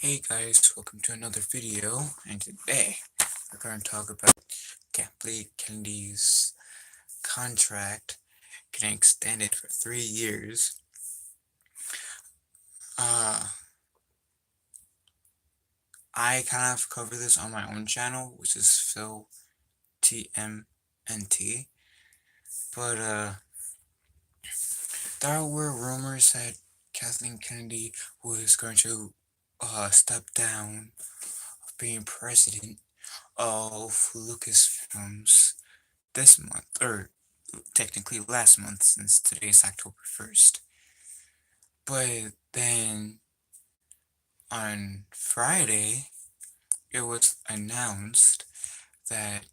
Hey guys, welcome to another video, and today we're going to talk about Kathleen Kennedy's contract getting extended for 3 years. Uh, I kind of cover this on my own channel, which is Phil TMNT, but there were rumors that Kathleen Kennedy was going to step down of being president of Lucasfilms this month, or technically last month since today's October 1st. But then on Friday, it was announced that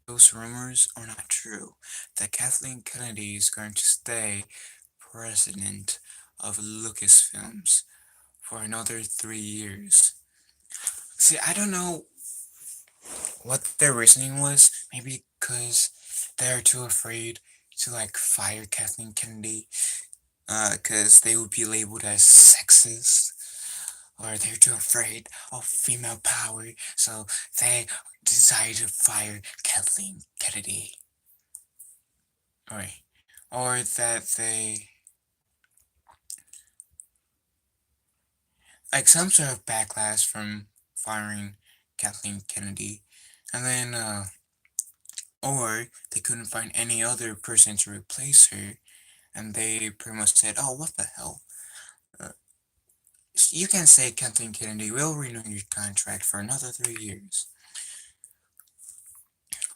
those rumors are not true, that Kathleen Kennedy is going to stay president of Lucasfilms for another 3 years. See, I don't know what their reasoning was. Maybe because they're too afraid to fire Kathleen Kennedy, because they would be labeled as sexist, or they're too afraid of female power, so they decided to fire Kathleen Kennedy. Or that they, some sort of backlash from firing Kathleen Kennedy, and then, or they couldn't find any other person to replace her, and they pretty much said, oh, what the hell? You can say Kathleen Kennedy will renew your contract for another 3 years.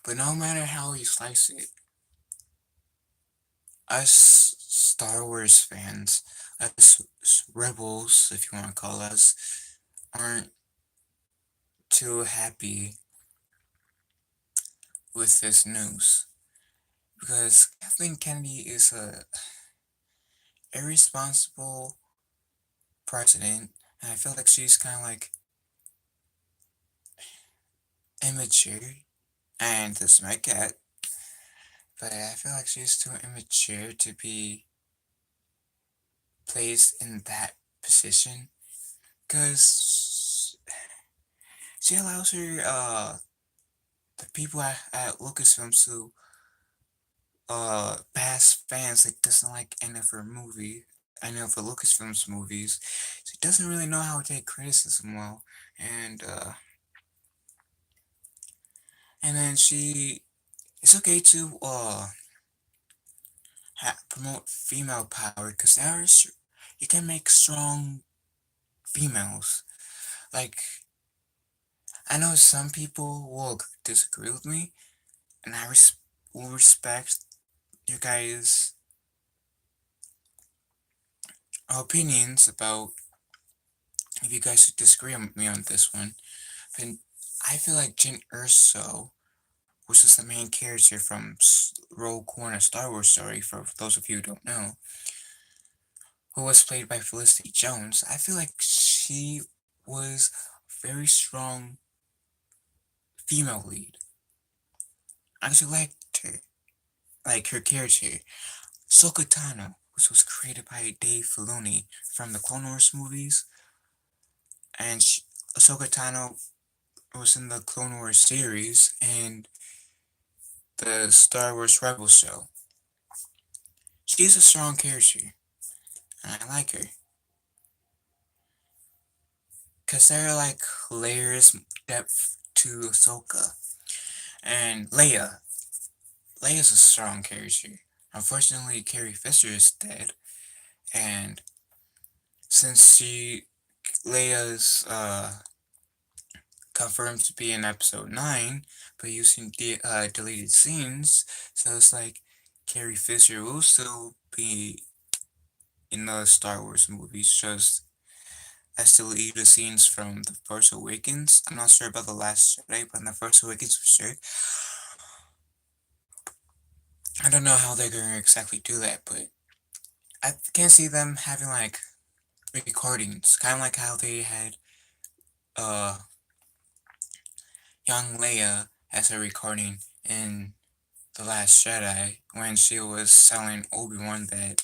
But no matter how you slice it, us Star Wars fans, us rebels, if you want to call us, aren't too happy with this news. Because Kathleen Kennedy is a irresponsible president, and I feel like she's kind of immature. And this is my cat, but I feel like she's too immature to be placed in that position. Because she allows her, the people at Lucasfilms to past fans that doesn't like any of the Lucasfilms movies. She doesn't really know how to take criticism well, and then it's okay to promote female power, because you can make strong females. Like, I know some people will disagree with me, and I will respect you guys' opinions about if you guys disagree with me on this one. But I feel like Jyn Erso, which is the main character from Rogue One, a Star Wars story, for those of you who don't know, who was played by Felicity Jones, I feel like she was a very strong female lead. I actually liked her, like her character. Ahsoka Tano, which was created by Dave Filoni from the Clone Wars movies, and Ahsoka Tano was in the Clone Wars series and the Star Wars Rebels show. She's a strong character, and I like her. Because there are layers, depth to Ahsoka. And Leia's a strong character. Unfortunately, Carrie Fisher is dead, and since Leia's confirmed to be in episode 9, but using deleted scenes, so it's like Carrie Fisher will still be in the Star Wars movies, just as deleted scenes from The Force Awakens. I'm not sure about The Last Jedi, but in The Force Awakens for sure. I don't know how they're going to exactly do that, but I can see them having recordings, kind of like how they had young Leia as a recording in The Last Jedi when she was telling Obi-Wan that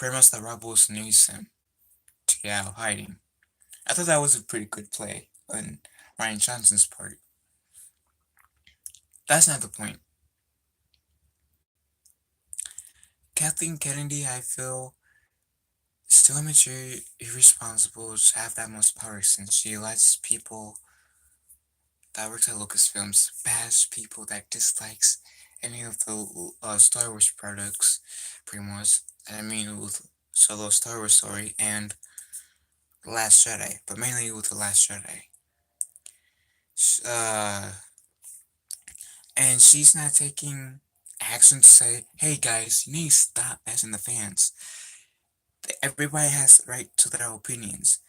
pretty much the rebels needs him to get out of hiding. I thought that was a pretty good play on Ryan Johnson's part. That's not the point. Kathleen Kennedy, I feel, is too immature, irresponsible to have that much power since she lets people that works at Lucasfilms bash people that dislikes any of the Star Wars products, pretty much. And I mean with Solo Star Wars Story and The Last Jedi, but mainly with The Last Jedi. Uh, and she's not taking action to say, hey guys, you need to stop bashing the fans. Everybody has the right to their opinions.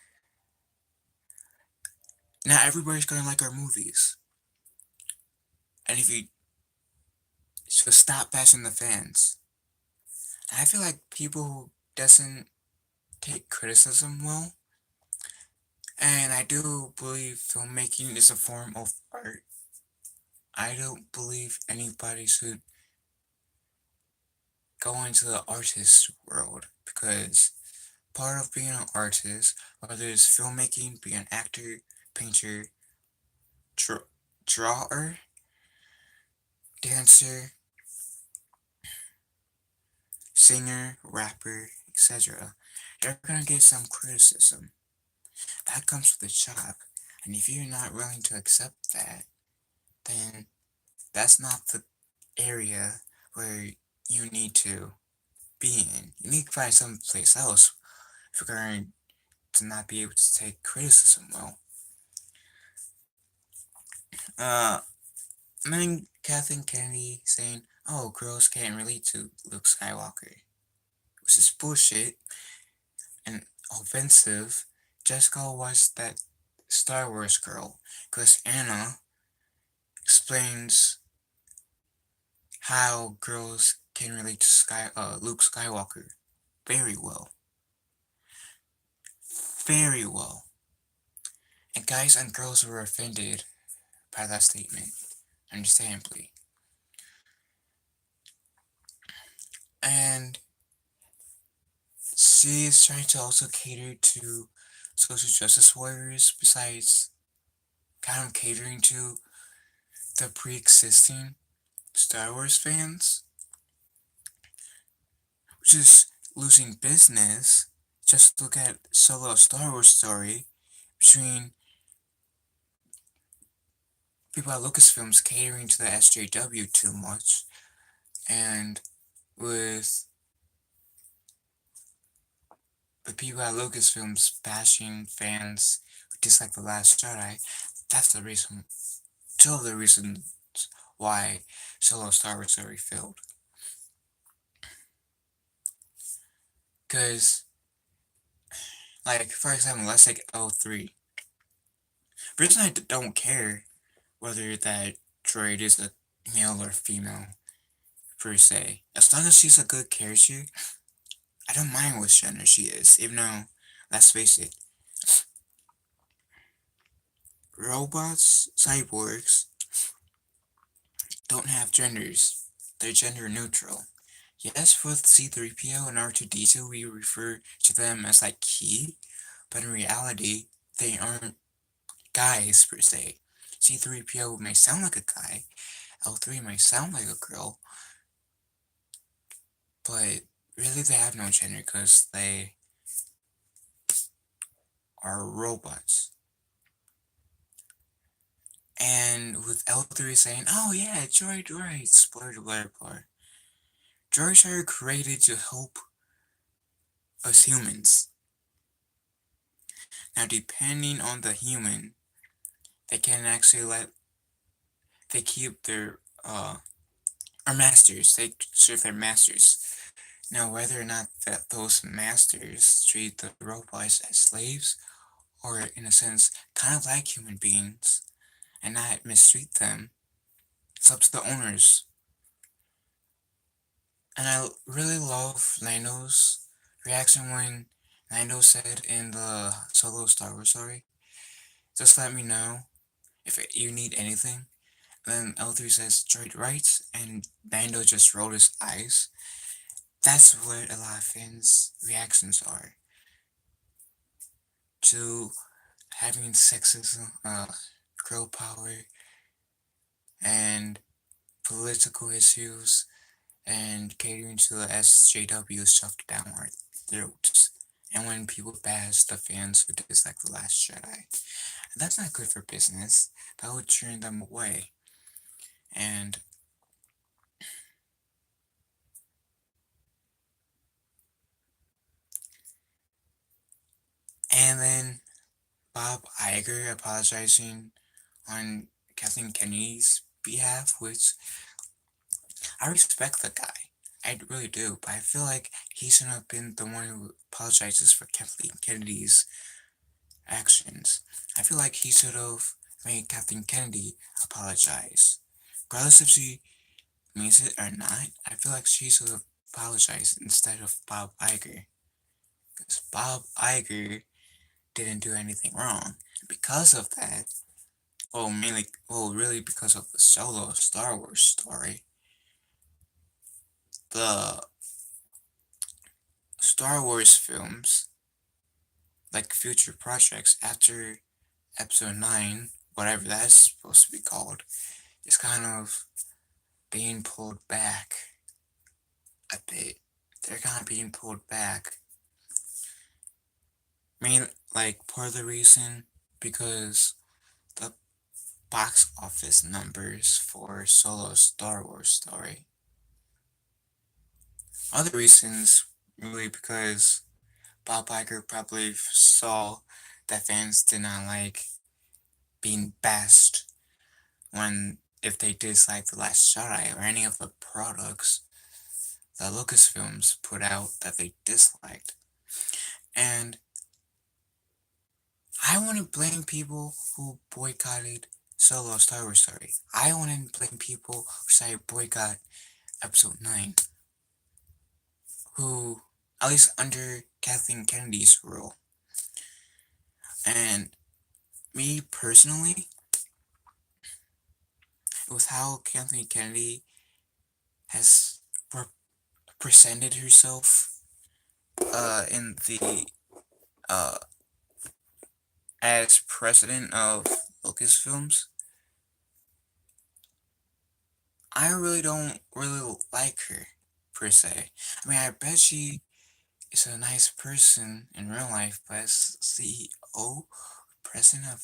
Not everybody's gonna like our movies. And if you just stop bashing the fans. I feel like people who doesn't take criticism well, and I do believe filmmaking is a form of art. I don't believe anybody should go into the artist world because part of being an artist, whether it's filmmaking, being an actor, painter, draw- drawer, dancer, singer, rapper, etc., you're gonna get some criticism. That comes with the job. And if you're not willing to accept that, then that's not the area where you need to be in. You need to find someplace else if you're going to not be able to take criticism well. Uh, I mean, Kathleen Kennedy saying, oh, girls can't relate to Luke Skywalker, which is bullshit and offensive. Just go watch that Star Wars girl, because Anna explains how girls can relate to Luke Skywalker very well. Very well. And guys and girls were offended by that statement, understandably. And she is trying to also cater to social justice warriors besides kind of catering to the pre-existing Star Wars fans, which is losing business. Just look at Solo Star Wars Story between people at Lucasfilms catering to the SJW too much, and with the people at Lucasfilms bashing fans who dislike The Last Jedi. That's the reason, two of the reasons why Solo Star Wars Story failed. Because, like, for example, let's take L3. The reason I don't care whether that droid is a male or female, per se, as long as she's a good character, I don't mind what gender she is, even though, let's face it, robots, cyborgs, don't have genders. They're gender neutral. Yes, with C3PO and R2D2, we refer to them as like he, but in reality, they aren't guys per se. C3PO may sound like a guy, L3 may sound like a girl, but really they have no gender because they are robots. And with L3 saying, oh yeah, droid, spoiler alert, droids are created to help us humans. Now, depending on the human, they can actually they keep their, or masters, they serve their masters. Now, whether or not that those masters treat the robots as slaves, or in a sense, kind of like human beings, and not mistreat them, it's up to the owners. And I really love Lando's reaction when Lando said in the Solo Star Wars story, just let me know if you need anything. And then L3 says, droid right, and Lando just rolled his eyes. that's what a lot of fans' reactions are to having sexism, girl power, and political issues, and catering to the SJW shoved down our throats. And when people bash the fans who dislike The Last Jedi, and that's not good for business. That would turn them away. And then Bob Iger apologizing on Kathleen Kennedy's behalf, which I respect the guy. I really do, but I feel like he shouldn't have been the one who apologizes for Kathleen Kennedy's actions. I feel like he should have made Kathleen Kennedy apologize. Regardless if she means it or not, I feel like she should have apologized instead of Bob Iger. Because Bob Iger didn't do anything wrong. Because of that, really because of the solo Star Wars story, the Star Wars films, like future projects after Episode 9, whatever that's supposed to be called, is kind of being pulled back a bit. They're kind of being pulled back. Like, part of the reason, because the box office numbers for Solo Star Wars story. Other reasons, really, because Bob Iger probably saw that fans did not like being bashed when if they dislike The Last Jedi or any of the products that Lucasfilms put out that they disliked. And I want to blame people who boycotted Solo Star Wars story. I want to blame people who decided boycott Episode 9, who, at least under Kathleen Kennedy's rule. And me personally, with how Kathleen Kennedy has presented herself in the uh, as president of Lucasfilms, I really don't really like her per se. I mean, I bet she is a nice person in real life, but as CEO, president of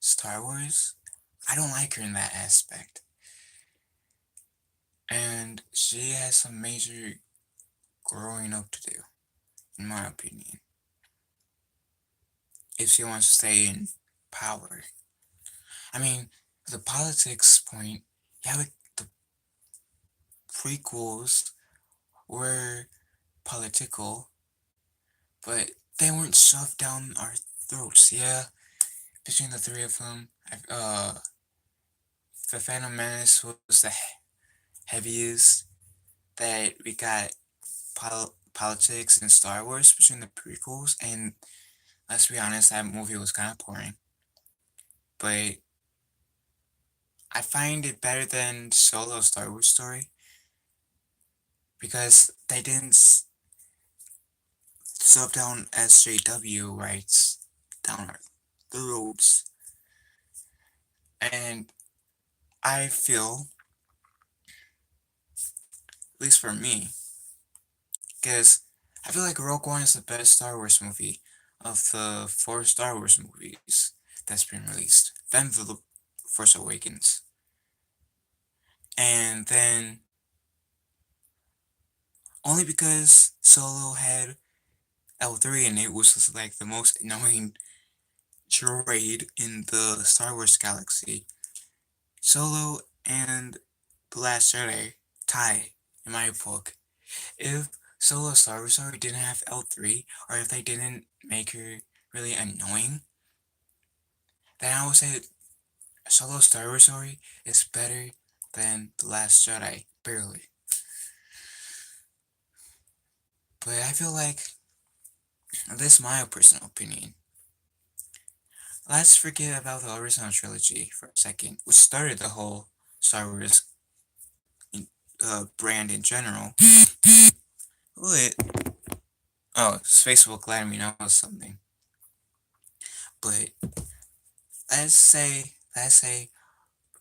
Star Wars, I don't like her in that aspect. And she has some major growing up to do, in my opinion, if she wants to stay in power. I mean, the politics point, yeah, the prequels were political, but they weren't shoved down our throats. Yeah, between the three of them, the Phantom Menace was the heaviest that we got politics in Star Wars between the prequels, and let's be honest, that movie was kind of boring. But I find it better than Solo Star Wars story because they didn't shove down SJW rights down our throats, and I feel, at least for me, because I feel like Rogue One is the best Star Wars movie of the 4 Star Wars movies that's been released. Then The Force Awakens. And then, only because Solo had L3 and it was just like the most annoying droid in the Star Wars galaxy. Solo and The Last Jedi tie in my book. If Solo Star Wars Story didn't have L3, or if they didn't make her really annoying, then I would say Solo Star Wars Story is better than The Last Jedi, barely. But I feel like, this is my personal opinion. Let's forget about the original trilogy for a second, which started the whole Star Wars brand in general. Lit. Oh, Facebook letting me know something. But let's say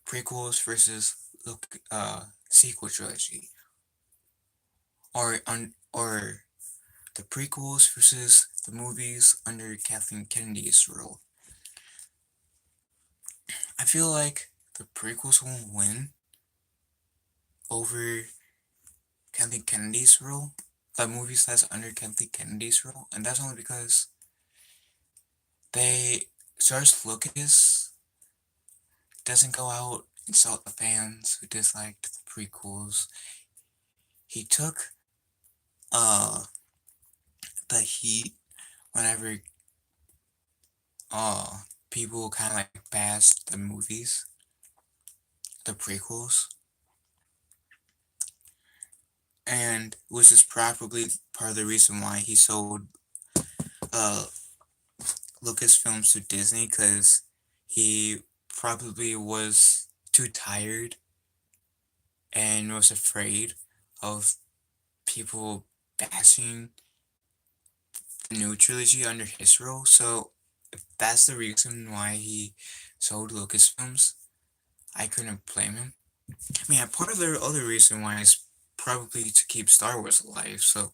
prequels versus look sequel trilogy, or the prequels versus the movies under Kathleen Kennedy's rule. I feel like the prequels will win over Kathleen Kennedy's rule. The movies that's under Kathleen Kennedy's rule, and that's only because they George Lucas doesn't go out and insult the fans who disliked the prequels. He took uh the heat whenever uh people kind of like bashed the movies, the prequels, and which is probably part of the reason why he sold uh Lucasfilms to Disney, because he probably was too tired and was afraid of people bashing the new trilogy under his rule. So if that's the reason why he sold Lucasfilms, I couldn't blame him. I mean, part of the other reason why is probably to keep Star Wars alive, so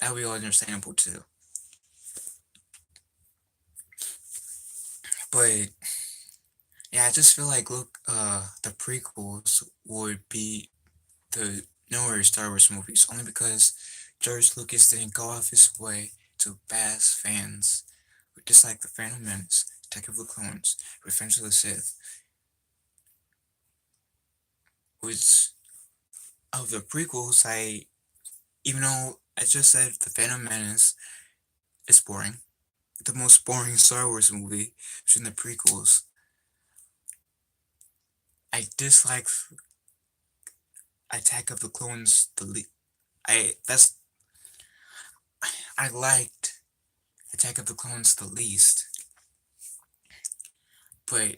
that would be understandable too. But yeah, I just feel like the prequels would be the newer Star Wars movies, only because George Lucas didn't go off his way to bash fans, just like The Phantom Menace, Attack of the Clones, Revenge of the Sith, which of the prequels, even though I just said The Phantom Menace is boring, the most boring Star Wars movie between the prequels, I dislike Attack of the Clones I that's I liked Attack of the Clones the least, but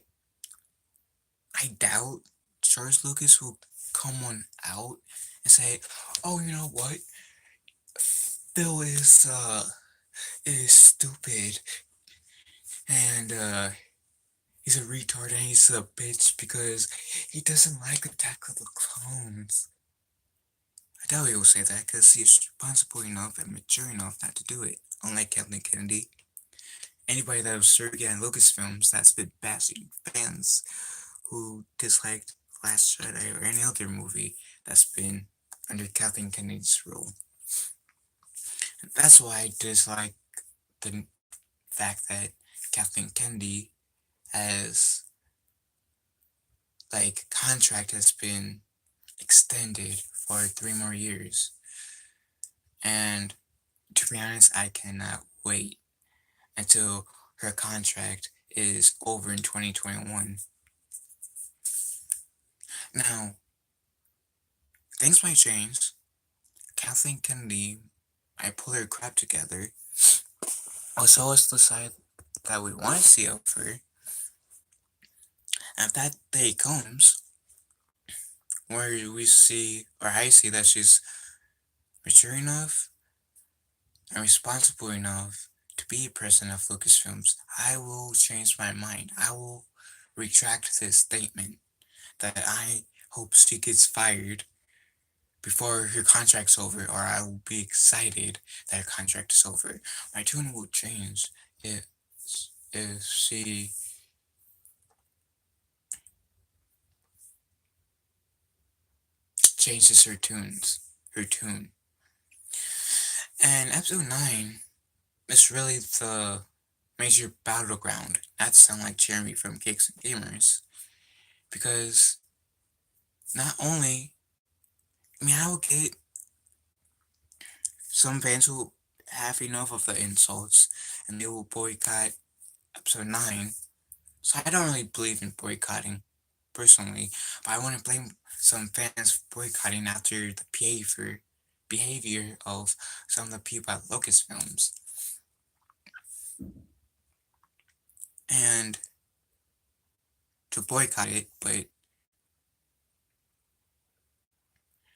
I doubt George Lucas will come on out and say, "Oh, you know what? Phil is stupid and he's a retard and he's a bitch because he doesn't like Attack of the Clones." I doubt he will say that because he's responsible enough and mature enough not to do it. Unlike Kathleen Kennedy, anybody that was surrogate in Lucasfilms that's been bashing fans who disliked Last Jedi or any other movie that's been under Kathleen Kennedy's rule. And that's why I dislike the fact that Kathleen Kennedy has contract has been extended for 3 more years. And to be honest, I cannot wait until her contract is over in 2021. Now, things might change. Kathleen Kennedy might pull her crap together. Also, let's decide that we want to see of her. And if that day comes, where we see, or I see that she's mature enough and responsible enough to be president of Lucasfilms, I will change my mind. I will retract this statement that I hope she gets fired before her contract's over, or I will be excited that her contract is over. My tune will change if she changes her tune. And episode 9 is really the major battleground, not to sound like Jeremy from Cakes and Gamers, because not only, I mean, I will get some fans who have enough of the insults and they will boycott episode 9. So I don't really believe in boycotting personally, but I want to blame some fans for boycotting after the behavior of some of the people at Lucasfilms. And to boycott it, but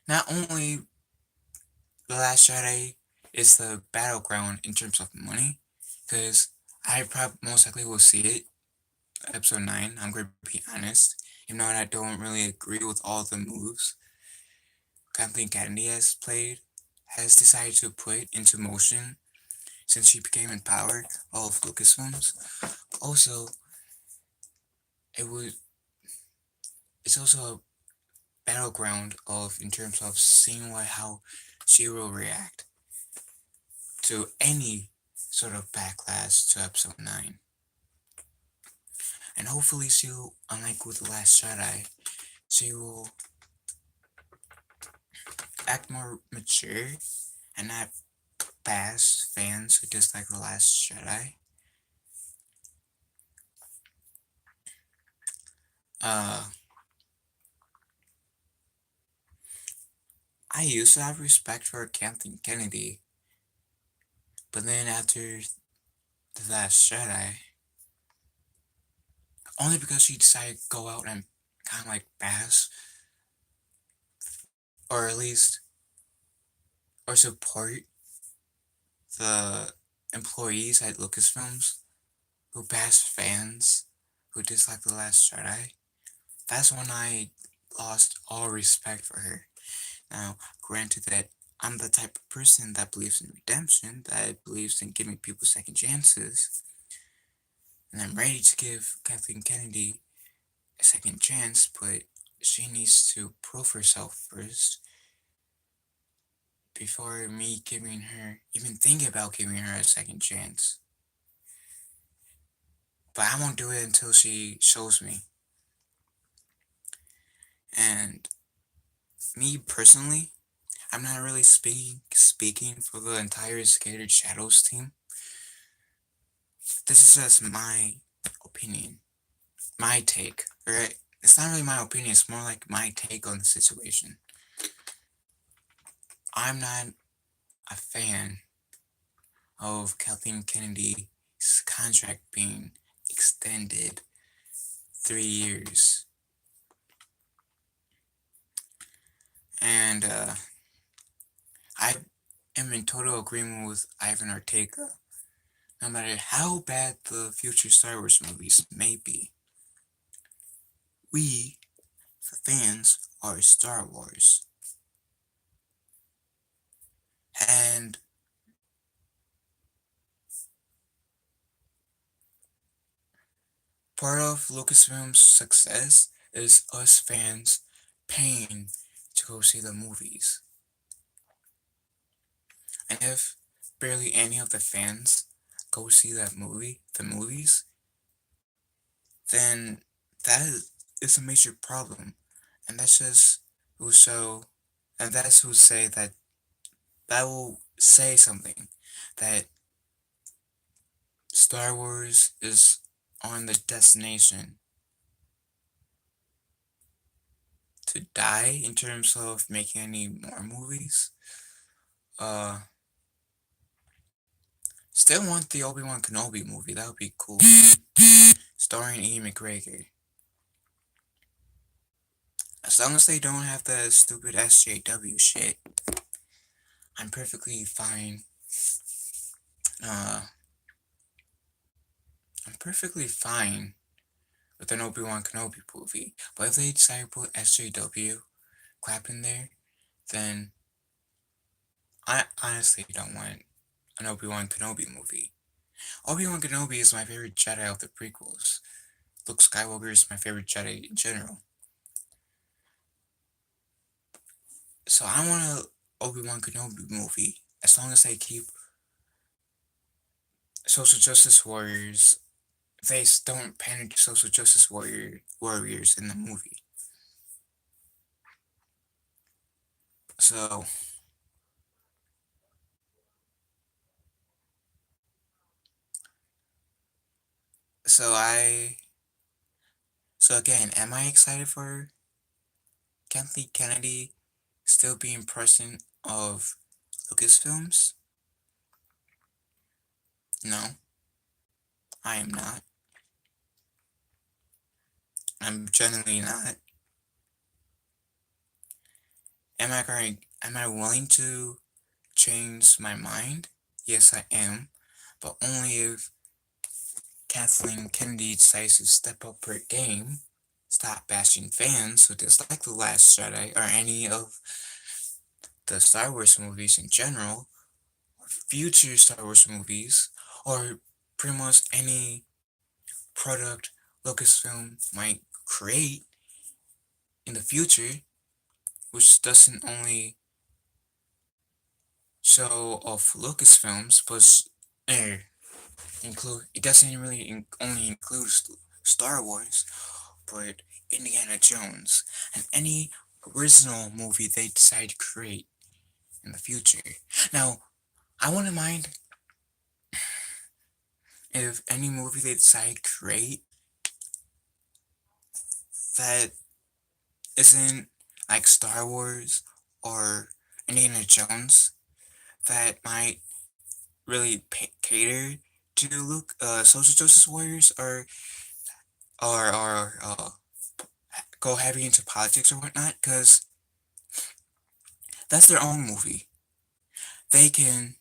not only The Last Jedi is the battleground in terms of money, because I probably most likely will see it, episode 9, I'm going to be honest. Even though I don't really agree with all the moves Kathleen Kennedy has decided to put into motion since she became in power of Lucasfilms. Also, it would it's also a battleground of in terms of seeing how she will react to any sort of backlash to episode 9. And hopefully she'll, unlike with The Last Jedi, she will act more mature and not bash fans who dislike The Last Jedi. Uh, I used to have respect for Kathleen Kennedy, but then after The Last Jedi, only because she decided to go out and kind of like bash, or at least, or support the employees at Lucasfilms who bash fans who dislike The Last Jedi. That's when I lost all respect for her. Now, granted that I'm the type of person that believes in redemption, that believes in giving people second chances, and I'm ready to give Kathleen Kennedy a second chance, but she needs to prove herself first before me giving her, even thinking about giving her a second chance. But I won't do it until she shows me. And me personally, I'm not really speaking for the entire Scattered Shadows team. This is just my opinion, my take, right? It's not really my opinion, it's more like my take on the situation. I'm not a fan of Kathleen Kennedy's contract being extended 3 years. And I am in total agreement with Ivan Ortega. No matter how bad the future Star Wars movies may be, we, the fans, are Star Wars. And part of Lucasfilm's success is us fans paying to go see the movies. And if barely any of the fans go see the movies, then that is a major problem. And that's just who show, and that's who say that will say something that Star Wars is on the destination to die in terms of making any more movies. Uh, Still want the Obi-Wan Kenobi movie. That would be cool. Starring Ian McGregor. As long as they don't have the stupid SJW shit, I'm perfectly fine. Uh, I'm perfectly fine with an Obi-Wan Kenobi movie. But if they decide to put SJW crap in there, then I honestly don't want an Obi-Wan Kenobi movie. Obi-Wan Kenobi is my favorite Jedi of the prequels. Luke Skywalker is my favorite Jedi in general. So I want a Obi-Wan Kenobi movie as long as they keep social justice warriors. They don't pander to social justice warriors in the movie. So so I so again, am I excited for Kathleen Kennedy still being president of Lucasfilms? No, I am not. I'm genuinely not. Am I willing to change my mind? Yes, I am, but only if Kathleen Kennedy decides to step up her game, stop bashing fans who dislike The Last Jedi or any of the Star Wars movies in general, future Star Wars movies, or pretty much any product Lucasfilm might create in the future, which doesn't only show off Lucasfilms, but it doesn't really only include Star Wars, but Indiana Jones and any original movie they decide to create in the future. Now, I wouldn't mind if any movie they decide to create that isn't like Star Wars or Indiana Jones that might really cater to social justice warriors or go heavy into politics or whatnot, because that's their own movie. They can,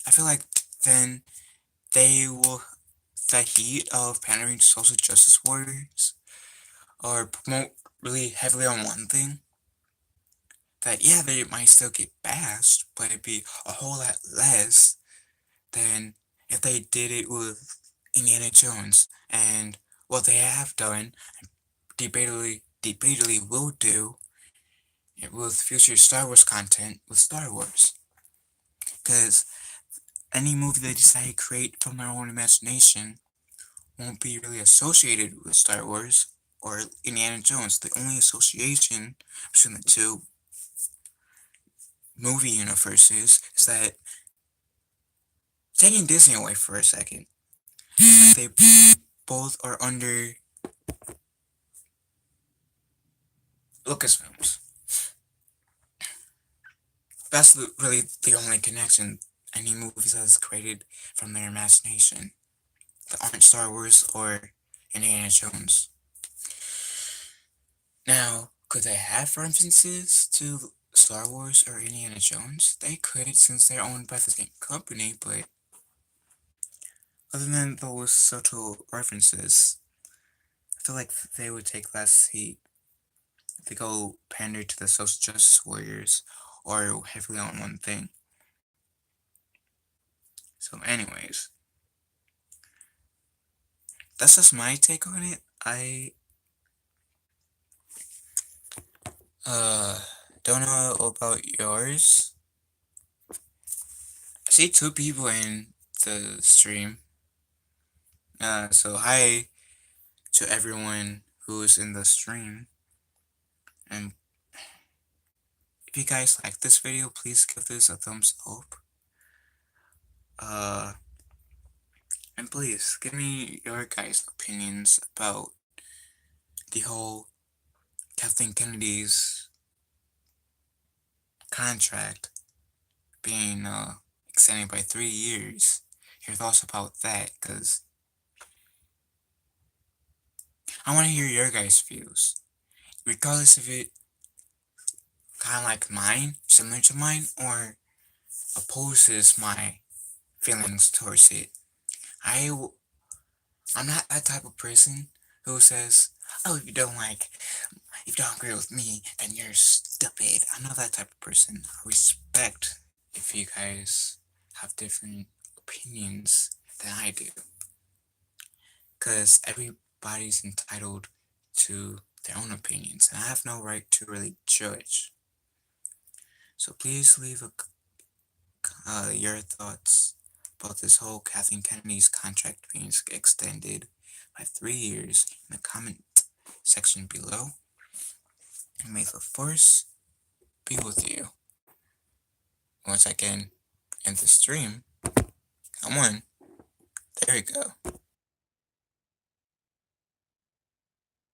I feel like then they will, the heat of pandering to social justice warriors or promote really heavily on one thing, that yeah, they might still get bashed, but it'd be a whole lot less than if they did it with Indiana Jones and what they have done, debatably will do with future Star Wars content with Star Wars. Because any movie they decide to create from their own imagination won't be really associated with Star Wars or Indiana Jones. The only association between the two movie universes is that, taking Disney away for a second, that they both are under Lucasfilms. That's really the only connection any movies has created from their imagination that aren't Star Wars or Indiana Jones. Now, could they have references to Star Wars or Indiana Jones? They could, since they're owned by the same company, but other than those subtle references, I feel like they would take less heat if they go pander to the social justice warriors or heavily on one thing. So anyways, that's just my take on it. I uh don't know about yours. I see two people in the stream. So hi to everyone who is in the stream. And if you guys like this video, please give this a thumbs up. Uh, and please give me your guys' opinions about the whole Kathleen Kennedy's contract being extended by 3 years. Your thoughts about that, because I want to hear your guys' views, regardless if it kind of like mine, similar to mine, or opposes my feelings towards it. I'm not that type of person who says, "Oh, if you don't agree with me, then you're stupid." I'm not that type of person. I respect if you guys have different opinions than I do, because everybody's entitled to their own opinions, and I have no right to really judge. So please leave your thoughts about this whole Kathleen Kennedy's contract being extended by 3 years in the comment section below. And may the force be with you. Once I can end the stream, come on. There we go.